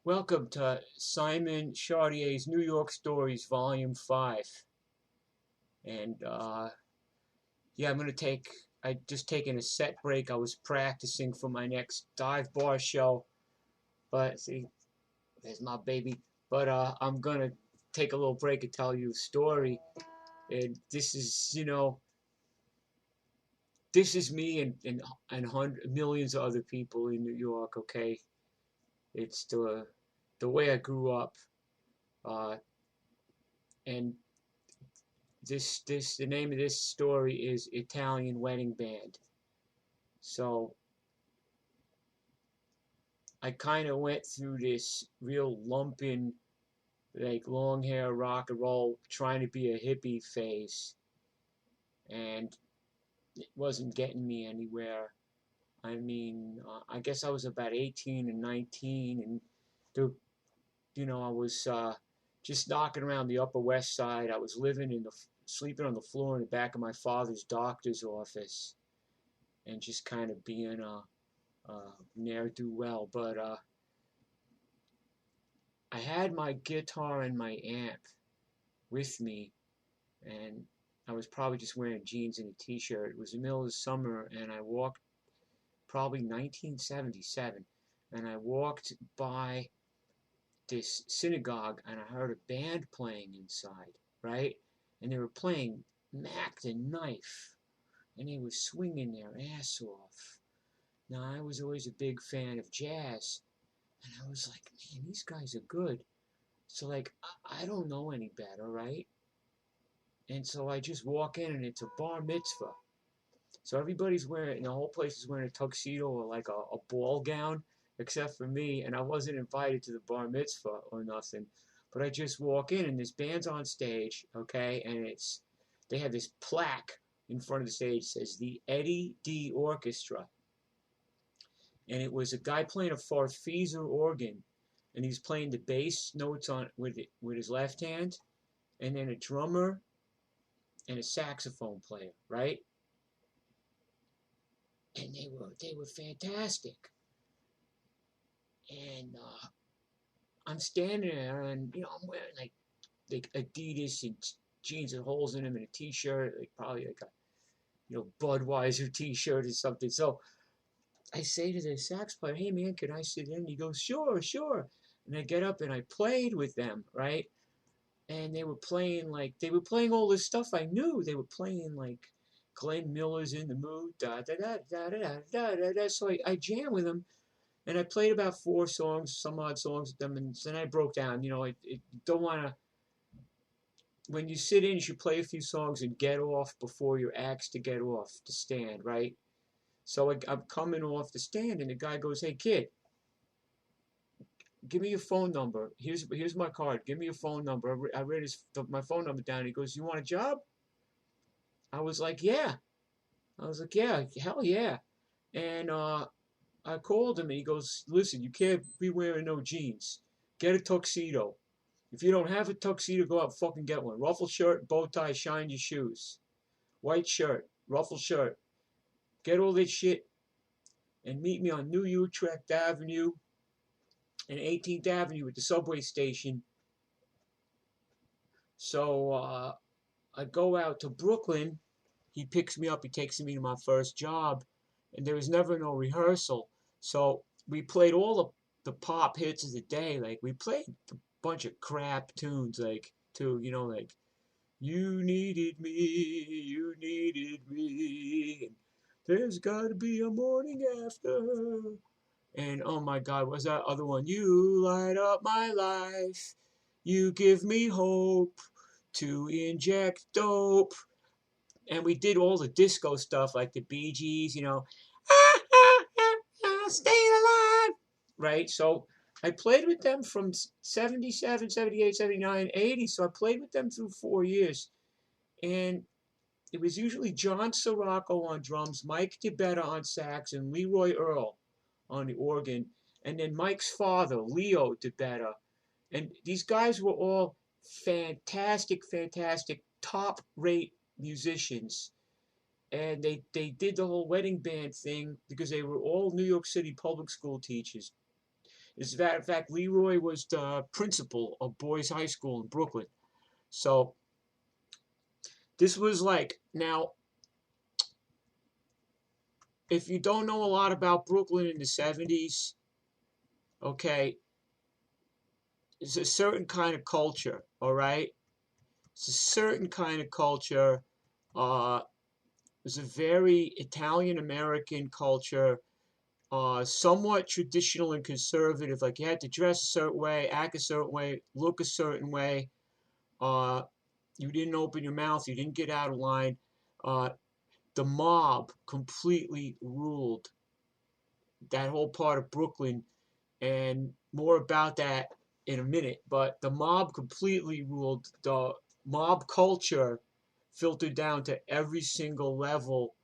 Welcome to Simon Chartier's New York Stories, Volume 5. And yeah, I just taken a set break. I was practicing for my next dive bar show. But see, there's my baby. But I'm gonna take a little break and tell you a story. And this is me and millions of other people in New York, okay? It's the way I grew up. Uh, and the name of this story is Italian Wedding Band. So I kind of went through this real lumping, like long hair rock and roll, trying to be a hippie phase, and it wasn't getting me anywhere. I mean, I guess I was about 18 and 19, and I was just knocking around the Upper West Side. I was sleeping on the floor in the back of my father's doctor's office, and just kind of being ne'er do well. But I had my guitar and my amp with me, and I was probably just wearing jeans and a t-shirt. It was the middle of the summer, and I walked probably 1977, and I walked by this synagogue, and I heard a band playing inside, right? And they were playing Mac the Knife, and they were swinging their ass off. Now, I was always a big fan of jazz, and I was like, man, these guys are good. So, like, I don't know any better, right? And so I just walk in, and it's a bar mitzvah. So everybody's wearing, the whole place is wearing a tuxedo or like a ball gown, except for me, and I wasn't invited to the bar mitzvah or nothing. But I just walk in, and this band's on stage, okay, and they have this plaque in front of the stage that says the Eddie D Orchestra. And it was a guy playing a farfisa organ, and he's playing the bass notes on with his left hand, and then a drummer and a saxophone player, right? And they were fantastic. And I'm standing there, and I'm wearing like Adidas and jeans with holes in them, and a T-shirt, like probably like a Budweiser T-shirt or something. So I say to the sax player, "Hey man, can I sit in?" He goes, "Sure, sure." And I get up and I played with them, right? And they were playing all this stuff I knew. They were playing like Glenn Miller's "In the Mood," da da da da da da da da. So I jammed with them, and I played about four songs, some odd songs with them, and then I broke down. Don't want to. When you sit in, you should play a few songs and get off before you're asked to get off to stand, right? So I'm coming off the stand, and the guy goes, "Hey kid, give me your phone number. Here's my card. Give me your phone number." I read my phone number down. He goes, "You want a job?" I was like, "Yeah." I was like, "Yeah, hell yeah." And I called him, and he goes, "Listen, you can't be wearing no jeans. Get a tuxedo. If you don't have a tuxedo, go out and fucking get one. Ruffle shirt, bow tie, shine your shoes. White shirt, ruffle shirt. Get all this shit and meet me on New Utrecht Avenue and 18th Avenue at the subway station." So I go out to Brooklyn. He picks me up. He takes me to my first job, and there was never no rehearsal. So we played all the pop hits of the day. Like we played a bunch of crap tunes, like too, like you needed me, and there's gotta be a morning after. And oh my God, what's that other one? You light up my life. You give me hope to inject dope. And we did all the disco stuff like the Bee Gees, staying alive, right? So I played with them from 77, 78, 79, 80. So I played with them through 4 years. And it was usually John Sirocco on drums, Mike DeBetta on sax, and Leroy Earl on the organ. And then Mike's father, Leo DeBetta. And these guys were all fantastic, fantastic, top rate musicians. And they did the whole wedding band thing because they were all New York City public school teachers. As a matter of fact, Leroy was the principal of Boys High School in Brooklyn. So this was like, now, if you don't know a lot about Brooklyn in the 70s, okay, it's a certain kind of culture, all right? It's a certain kind of culture. Uh, it's a very Italian American culture, somewhat traditional and conservative. Like you had to dress a certain way, act a certain way, look a certain way. Uh, you didn't open your mouth, you didn't get out of line. Uh, the mob completely ruled that whole part of Brooklyn, and more about that in a minute. But the mob completely ruled. The mob culture filtered down to every single level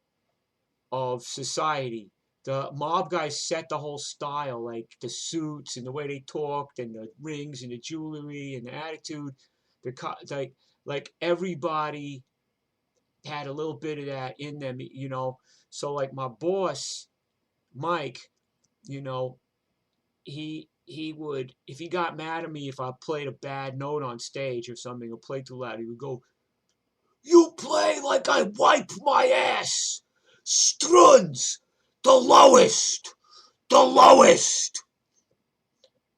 of society. The mob guys set the whole style, like the suits and the way they talked, and the rings and the jewelry and the attitude. Like everybody had a little bit of that in them, you know. So like my boss, Mike, you know, he would, if he got mad at me if I played a bad note on stage or something or played too loud, he would go, "You play like I wipe my ass. Struns, the lowest, the lowest."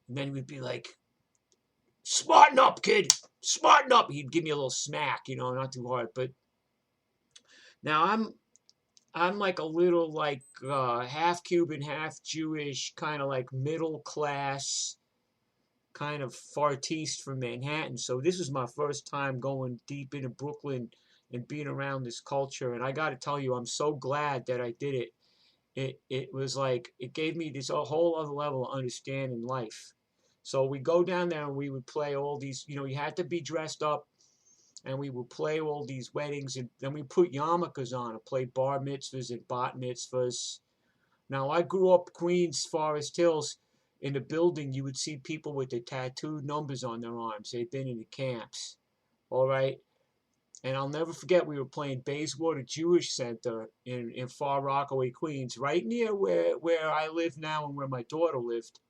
And then we'd be like, "Smarten up, kid, smarten up." He'd give me a little smack, you know, not too hard. But now I'm like a little like half Cuban, half Jewish, kind of like middle class, kind of fartiste from Manhattan. So this was my first time going deep into Brooklyn and being around this culture. And I got to tell you, I'm so glad that I did it. It was like it gave me this a whole other level of understanding life. So we go down there and we would play all these. You know, you had to be dressed up, and we would play all these weddings, and then we put yarmulkes on and play bar mitzvahs and bat mitzvahs. Now, I grew up Queens, Forest Hills. In the building, you would see people with the tattooed numbers on their arms. They'd been in the camps, all right? And I'll never forget, we were playing Bayswater Jewish Center in Far Rockaway, Queens, right near where I live now and where my daughter lived,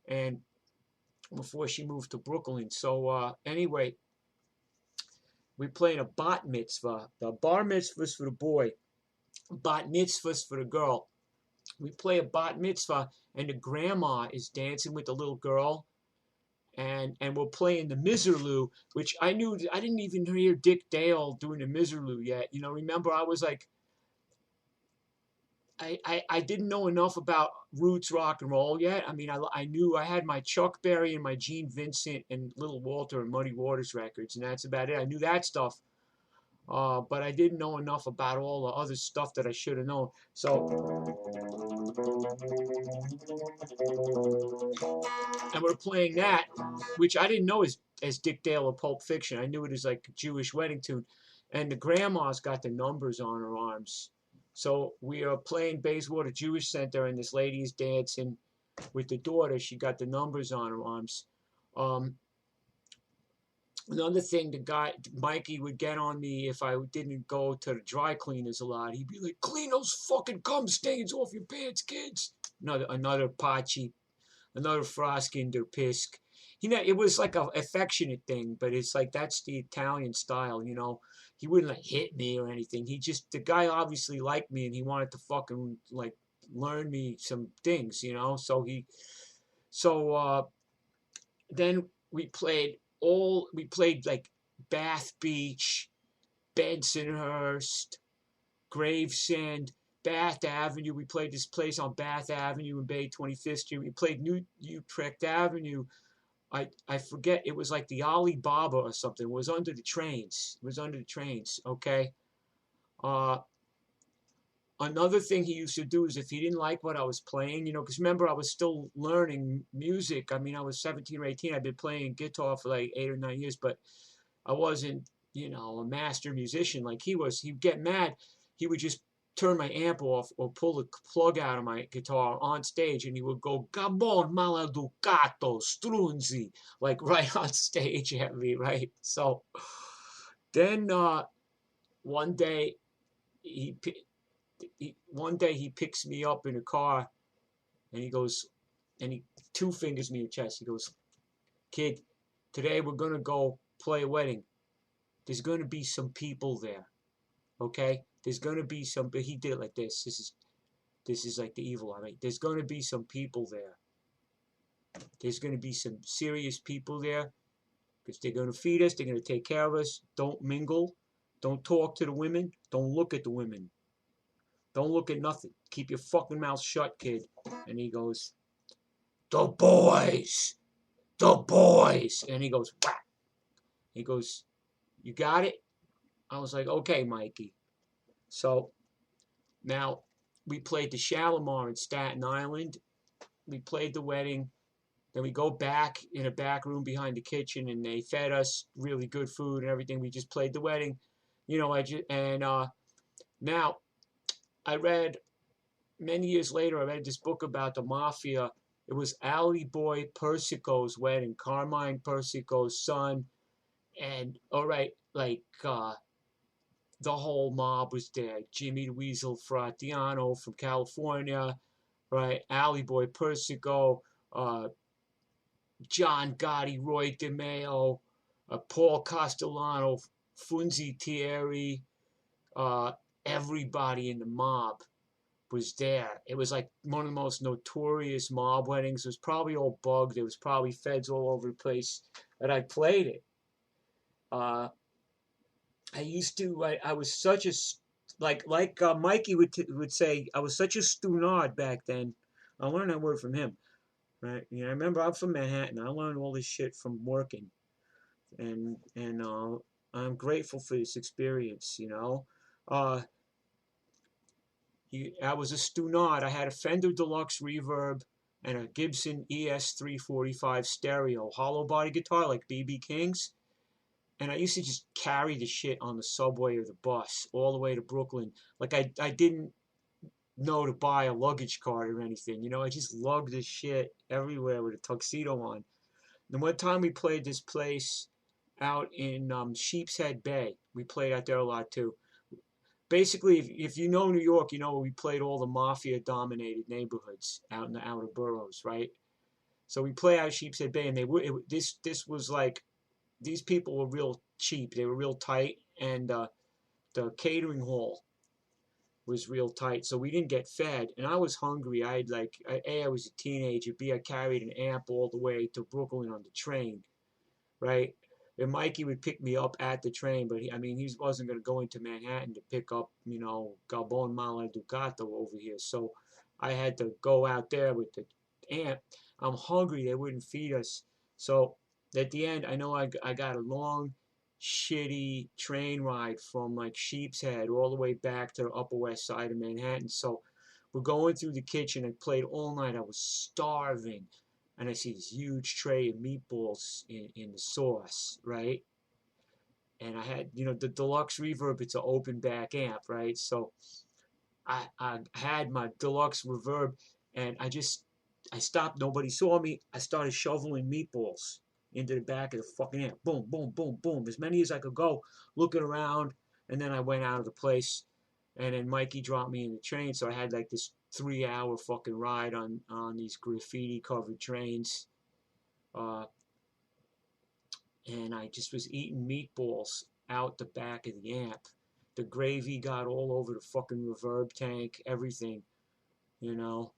and before she moved to Brooklyn. So anyway, we played a bat mitzvah. The bar mitzvahs for the boy, bat mitzvahs for the girl. We play a bat mitzvah, and the grandma is dancing with the little girl, and we're playing the Miserlou, which I didn't even hear Dick Dale doing the Miserlou yet. You know, remember I was like, I didn't know enough about roots rock and roll yet. I mean, I knew I had my Chuck Berry and my Gene Vincent and Little Walter and Muddy Waters records, and that's about it. I knew that stuff. But I didn't know enough about all the other stuff that I should have known. So, and we're playing that, which I didn't know as Dick Dale or Pulp Fiction. I knew it as like a Jewish wedding tune. And the grandma's got the numbers on her arms. So we are playing Bayswater Jewish Center, and this lady is dancing with the daughter. She got the numbers on her arms. Um, Another thing, the guy, Mikey, would get on me if I didn't go to the dry cleaners a lot. He'd be like, "Clean those fucking cum stains off your pants, kids." Another Pachi, another Froskinder Pisk. It was like a affectionate thing, but it's like that's the Italian style, you know. He wouldn't like hit me or anything. The guy obviously liked me and he wanted to fucking like learn me some things, you know. So then we played like Bath Beach, Bensonhurst, Gravesend, Bath Avenue. We played this place on Bath Avenue in Bay 25th Street. We played New Utrecht Avenue. I forget, it was like the Alibaba or something. It was under the trains. Okay? Uh, Another thing he used to do is if he didn't like what I was playing, you know, because remember I was still learning music. I mean, I was 17 or 18. I'd been playing guitar for like 8 or 9 years, but I wasn't, you know, a master musician like he was. He'd get mad. He would just turn my amp off or pull the plug out of my guitar on stage, and he would go, "Gabon maleducato, strunzi," like right on stage at me, right? So then one day he one day he picks me up in a car and he goes, and he two fingers me in the chest. He goes, "Kid, today we're gonna go play a wedding. There's gonna be some people there, okay? There's gonna be some." But he did it like this. This is like the evil eye. Right? There's gonna be some people there. There's gonna be some serious people there because they're gonna feed us. They're gonna take care of us. Don't mingle. Don't talk to the women. Don't look at the women. Don't look at nothing. Keep your fucking mouth shut, kid. And he goes, "The boys, the boys." And he goes, whack. He goes, "You got it?" I was like, "Okay, Mikey." So now we played the Shalimar in Staten Island. We played the wedding. Then we go back in a back room behind the kitchen, and they fed us really good food and everything. We just played the wedding, now I read many years later. I read this book about the mafia. It was Allie Boy Persico's wedding, Carmine Persico's son, and all right, like the whole mob was there. Jimmy Weasel Fratiano from California, right? Allie Boy Persico, uh, John Gotti, Roy DeMeo, Paul Castellano, Funzi Thierry, uh, everybody in the mob was there. It was like one of the most notorious mob weddings. It was probably all bugged. There was probably feds all over the place. But I played it. I used to. I was such a Mikey would say. I was such a stunard back then. I learned that word from him. Right? I remember I'm from Manhattan. I learned all this shit from working, and I'm grateful for this experience. Uh, I was a stunard. I had a Fender Deluxe Reverb and a Gibson ES345 stereo, hollow body guitar like BB King's. And I used to just carry the shit on the subway or the bus all the way to Brooklyn. Like I didn't know to buy a luggage cart or anything. I just lugged this shit everywhere with a tuxedo on. And one time we played this place out in Sheepshead Bay. We played out there a lot too. Basically, if you know New York, we played all the mafia-dominated neighborhoods out in the outer boroughs, right? So we play out Sheepshead Bay, and this was like, these people were real cheap. They were real tight, and the catering hall was real tight, so we didn't get fed. And I was hungry. I was a teenager. B, I carried an amp all the way to Brooklyn on the train, right? And Mikey would pick me up at the train, but he wasn't going to go into Manhattan to pick up, Gabon Mala Ducato over here. So I had to go out there with the amp. I'm hungry. They wouldn't feed us. So at the end, I know I got a long, shitty train ride from like Sheepshead all the way back to the Upper West Side of Manhattan. So we're going through the kitchen. I played all night. I was starving. And I see this huge tray of meatballs in the sauce, right? And I had, the deluxe reverb, it's an open back amp, right? So I had my deluxe reverb, and I stopped. Nobody saw me. I started shoveling meatballs into the back of the fucking amp. Boom, boom, boom, boom. As many as I could go, looking around. And then I went out of the place. And then Mikey dropped me in the train. So I had like this 3-hour fucking ride on these graffiti covered trains. And I just was eating meatballs out the back of the amp. The gravy got all over the fucking reverb tank, everything, you know.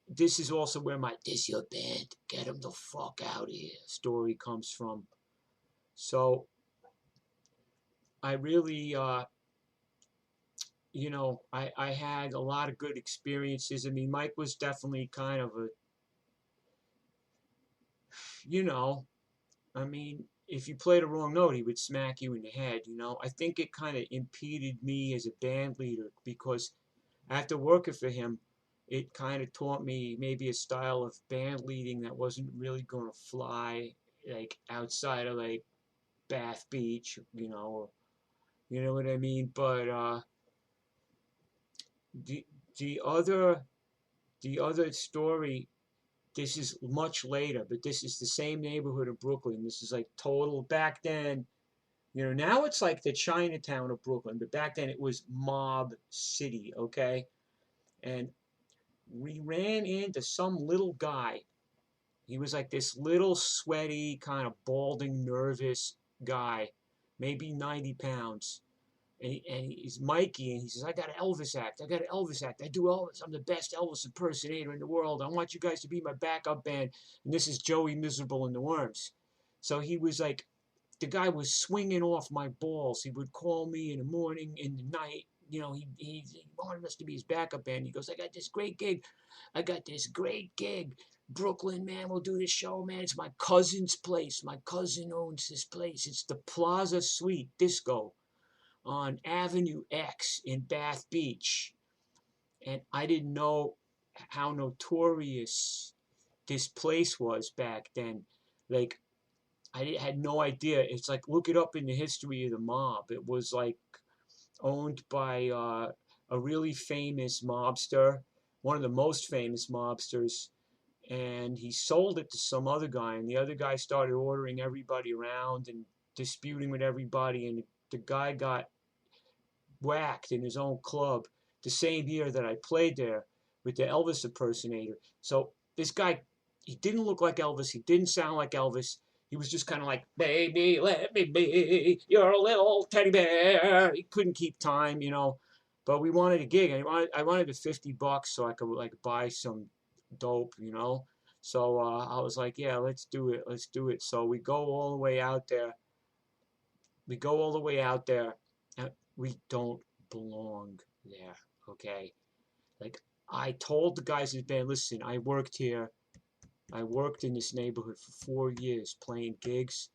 This is also where my "this your band, get him the fuck out of here" story comes from. So I really, I had a lot of good experiences. Mike was definitely kind of a, you know, if you played a wrong note, he would smack you in the head, I think it kind of impeded me as a band leader because after working for him, it kind of taught me maybe a style of band leading that wasn't really going to fly, like outside of like Bath Beach, or, you know what I mean? But the the other the other story, this is much later, but this is the same neighborhood of Brooklyn. This is like total back then. Now it's like the Chinatown of Brooklyn, but back then it was mob city, okay? And we ran into some little guy. He was like this little sweaty, kind of balding, nervous guy, maybe 90 pounds. And he's Mikey, and he says, I got an Elvis act. I got an Elvis act. I do Elvis. I'm the best Elvis impersonator in the world. I want you guys to be my backup band. And this is Joey Miserable and the Worms. So he was like, the guy was swinging off my balls. He would call me in the morning, in the night. You know, he wanted us to be his backup band. He goes, I got this great gig. I got this great gig. Brooklyn, man, we'll do this show, man. It's my cousin's place. My cousin owns this place. It's the Plaza Suite Disco on Avenue X in Bath Beach. And I didn't know how notorious this place was back then. Like, I had no idea. It's like, look it up in the history of the mob. It was like owned by a really famous mobster, one of the most famous mobsters. And he sold it to some other guy. And the other guy started ordering everybody around and disputing with everybody. And the guy got whacked in his own club the same year that I played there with the Elvis impersonator. So this guy, he didn't look like Elvis. He didn't sound like Elvis. He was just kind of like, baby, let me be your little teddy bear. He couldn't keep time, you know. But we wanted a gig. I wanted the $50 so I could like buy some dope, you know. So I was like, yeah, let's do it. Let's do it. So we go all the way out there. We go all the way out there. And we don't belong there, okay? Like, I told the guys in the band, listen, I worked here. I worked in this neighborhood for 4 years playing gigs.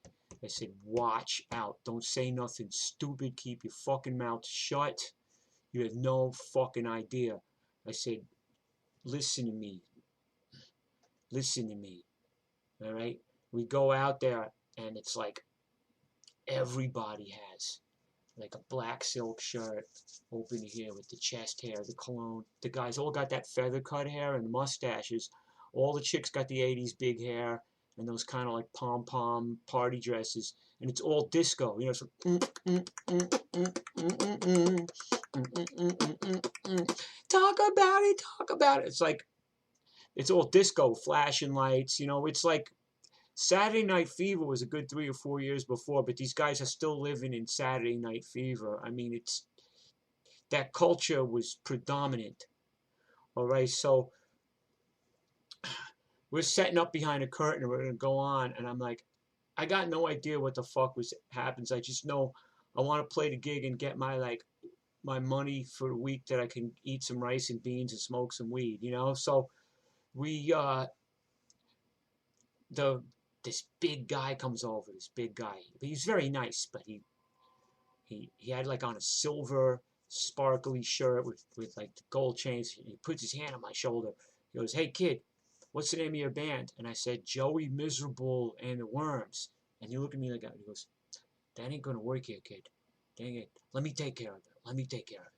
I said, watch out. Don't say nothing stupid. Keep your fucking mouth shut. You have no fucking idea. I said, listen to me. Listen to me. All right? We go out there, and it's like everybody has like a black silk shirt, open here with the chest hair, the cologne. The guys all got that feather cut hair and mustaches. All the chicks got the 80s big hair and those kind of like pom-pom party dresses. And it's all disco, you know, so talk about it. It's like, it's all disco, flashing lights, you know, it's like Saturday Night Fever was a good 3 or 4 years before, but these guys are still living in Saturday Night Fever. I mean, it's that culture was predominant. All right, so we're setting up behind a curtain and we're gonna go on, and I'm like, I got no idea what the fuck happens. I just know I want to play the gig and get my money for the week that I can eat some rice and beans and smoke some weed, you know. So we this big guy comes over, this big guy. He's very nice, but he had like on a silver sparkly shirt with like the gold chains. He puts his hand on my shoulder. He goes, hey kid, what's the name of your band? And I said, Joey Miserable and the Worms. And he looked at me like that. He goes, that ain't gonna work here, kid. Dang it. Let me take care of it. Let me take care of it.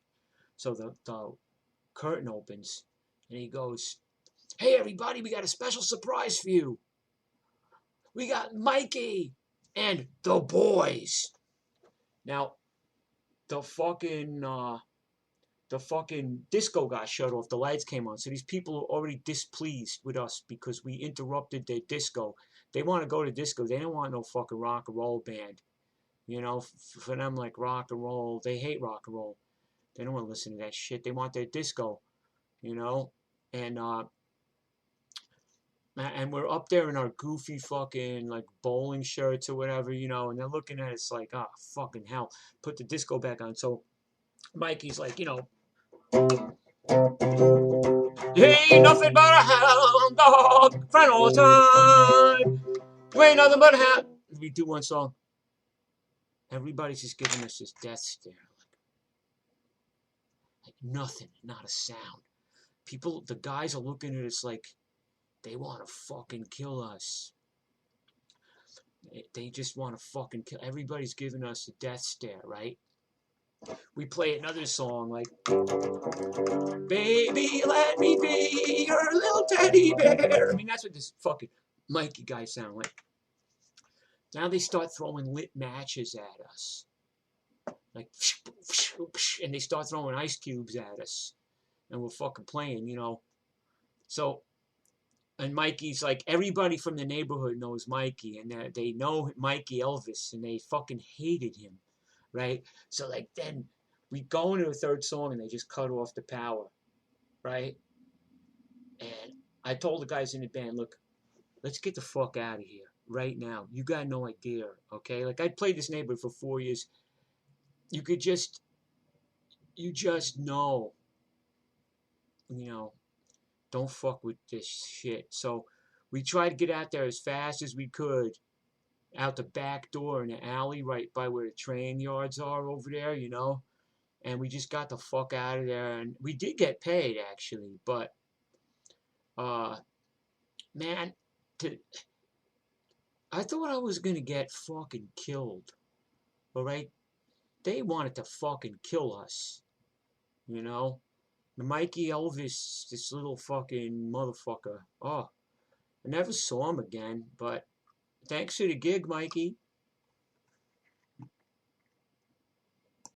So the curtain opens and he goes, hey everybody, we got a special surprise for you. We got Mikey and the boys. Now, the fucking disco got shut off. The lights came on. So these people are already displeased with us because we interrupted their disco. They want to go to disco. They don't want no fucking rock and roll band. You know, for them, like rock and roll, they hate rock and roll. They don't want to listen to that shit. They want their disco, you know? And we're up there in our goofy fucking like bowling shirts or whatever, you know, and they're looking at us like, oh, fucking hell, put the disco back on. So Mikey's like, you know, you ain't nothing but a hound dog, friend all the time. You ain't nothing but a hound. We do one song. Everybody's just giving us this death stare. Like nothing, not a sound. People, the guys are looking at us like, they want to fucking kill us. They just want to fucking kill. Everybody's giving us a death stare, right? We play another song like, baby, let me be your little teddy bear. I mean, that's what this fucking Mikey guy sound like. Now they start throwing lit matches at us. Like, and they start throwing ice cubes at us. And we're fucking playing, you know. So, and Mikey's like, everybody from the neighborhood knows Mikey, and they know Mikey Elvis, and they fucking hated him, right? So, like, then we go into the third song, and they just cut off the power, right? And I told the guys in the band, look, let's get the fuck out of here right now. You got no idea, okay? Like, I played this neighborhood for 4 years. You could just, you just know, you know, don't fuck with this shit. So we tried to get out there as fast as we could, out the back door in the alley right by where the train yards are over there, you know. And we just got the fuck out of there, and we did get paid actually, but uh, man, to, I thought I was gonna get fucking killed. All right, they wanted to fucking kill us, you know. Mikey Elvis, this little fucking motherfucker. Oh, I never saw him again, but thanks for the gig, Mikey.